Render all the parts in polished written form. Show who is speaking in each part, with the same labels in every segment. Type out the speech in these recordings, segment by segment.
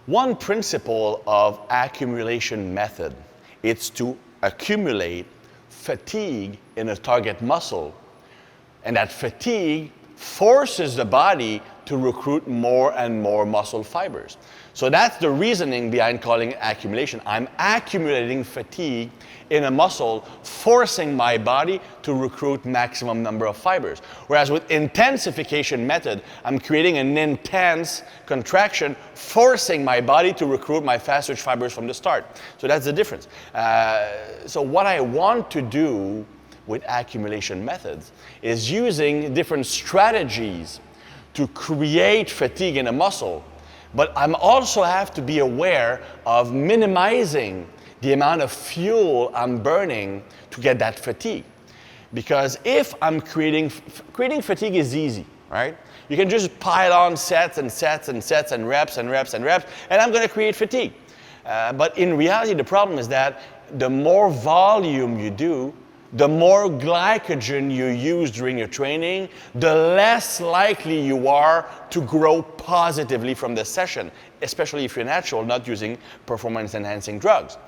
Speaker 1: One principle of accumulation method is to accumulate fatigue in a target muscle, and that fatigue forces the body to recruit more and more muscle fibers. So that's the reasoning behind calling it accumulation. I'm accumulating fatigue in a muscle, forcing my body to recruit maximum number of fibers. Whereas with intensification method, I'm creating an intense contraction, forcing my body to recruit my fast-twitch fibers from the start. So that's the difference. So what I want to do with accumulation methods is using different strategies to create fatigue in a muscle, but I also have to be aware of minimizing the amount of fuel I'm burning to get that fatigue. Because if I'm creating fatigue is easy, right? You can just pile on sets and sets and sets and reps and reps and reps, and I'm gonna create fatigue. But in reality, the problem is that the more volume you do, the more glycogen you use during your training, the less likely you are to grow positively from the session, especially if you're natural, not using performance-enhancing drugs.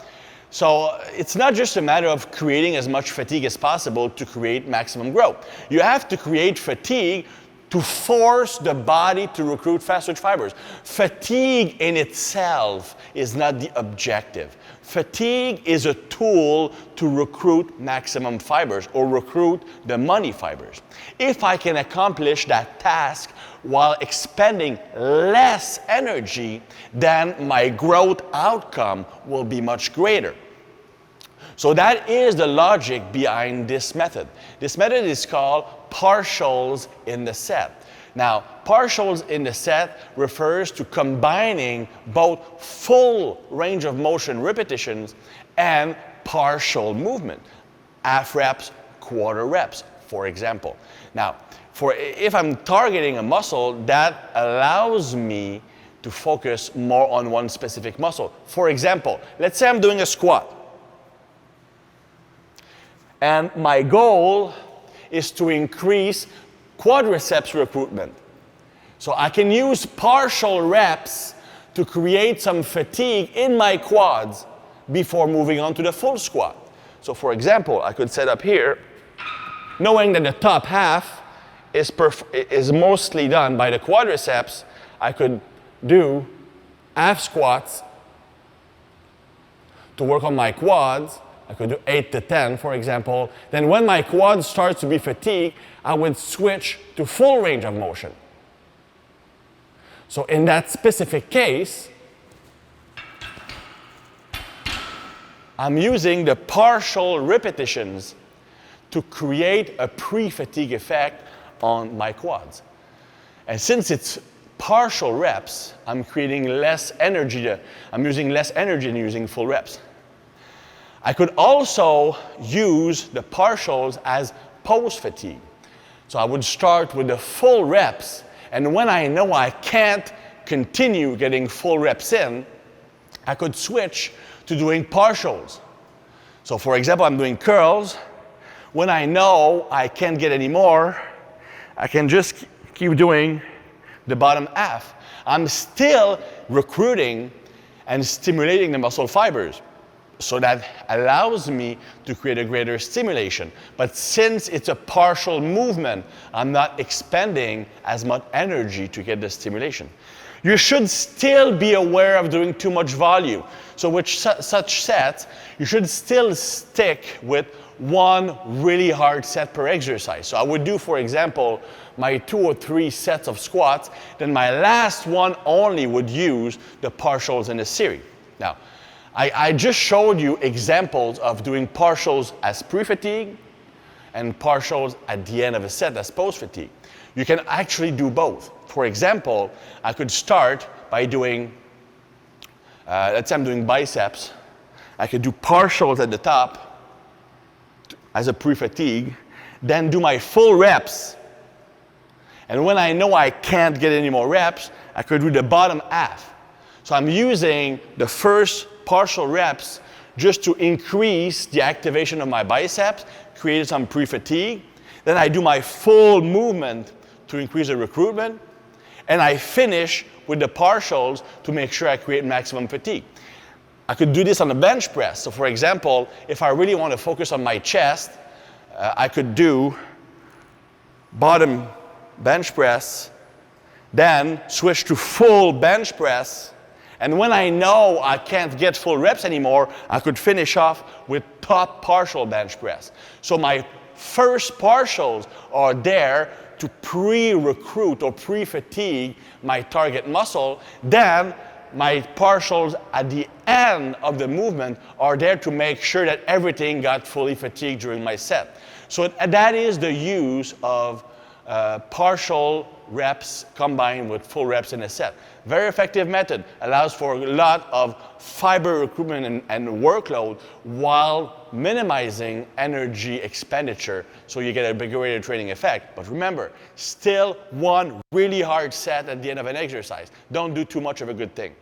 Speaker 1: So it's not just a matter of creating as much fatigue as possible to create maximum growth. You have to create fatigue to force the body to recruit fast-twitch fibers. Fatigue in itself is not the objective. Fatigue is a tool to recruit maximum fibers or recruit the money fibers. If I can accomplish that task while expending less energy, then my growth outcome will be much greater. So that is the logic behind this method. This method is called partials in the set. Now, partials in the set refers to combining both full range of motion repetitions and partial movement, half reps, quarter reps, for example. Now, if I'm targeting a muscle, that allows me to focus more on one specific muscle. For example, let's say I'm doing a squat. And my goal is to increase quadriceps recruitment. So I can use partial reps to create some fatigue in my quads before moving on to the full squat. So for example, I could set up here, knowing that the top half is mostly done by the quadriceps. I could do half squats to work on my quads. I could do 8 to 10, for example. Then when my quad starts to be fatigued, I would switch to full range of motion. So in that specific case, I'm using the partial repetitions to create a pre-fatigue effect on my quads. And since it's partial reps, I'm creating less energy. I'm using less energy than using full reps. I could also use the partials as post-fatigue. So I would start with the full reps, and when I know I can't continue getting full reps in, I could switch to doing partials. So for example, I'm doing curls. When I know I can't get any more, I can just keep doing the bottom half. I'm still recruiting and stimulating the muscle fibers. So that allows me to create a greater stimulation. But since it's a partial movement, I'm not expending as much energy to get the stimulation. You should still be aware of doing too much volume. So with such sets, you should still stick with one really hard set per exercise. So I would do, for example, my 2 or 3 sets of squats, then my last one only would use the partials in the series. Now, I just showed you examples of doing partials as pre-fatigue and partials at the end of a set as post-fatigue. You can actually do both. For example, I could start by doing, let's say I'm doing biceps. I could do partials at the top as a pre-fatigue, then do my full reps. And when I know I can't get any more reps, I could do the bottom half. So I'm using the first partial reps just to increase the activation of my biceps, create some pre-fatigue. Then I do my full movement to increase the recruitment. and I finish with the partials to make sure I create maximum fatigue. I could do this on the bench press. So for example, if I really want to focus on my chest, I could do bottom bench press, then switch to full bench press, and when I know I can't get full reps anymore, I could finish off with top partial bench press. So my first partials are there to pre-recruit or pre-fatigue my target muscle. Then my partials at the end of the movement are there to make sure that everything got fully fatigued during my set. So that is the use of partial reps combined with full reps in a set. Very effective method, allows for a lot of fiber recruitment and workload while minimizing energy expenditure, so you get a bigger rate of training effect. But remember, still one really hard set at the end of an exercise. Don't do too much of a good thing.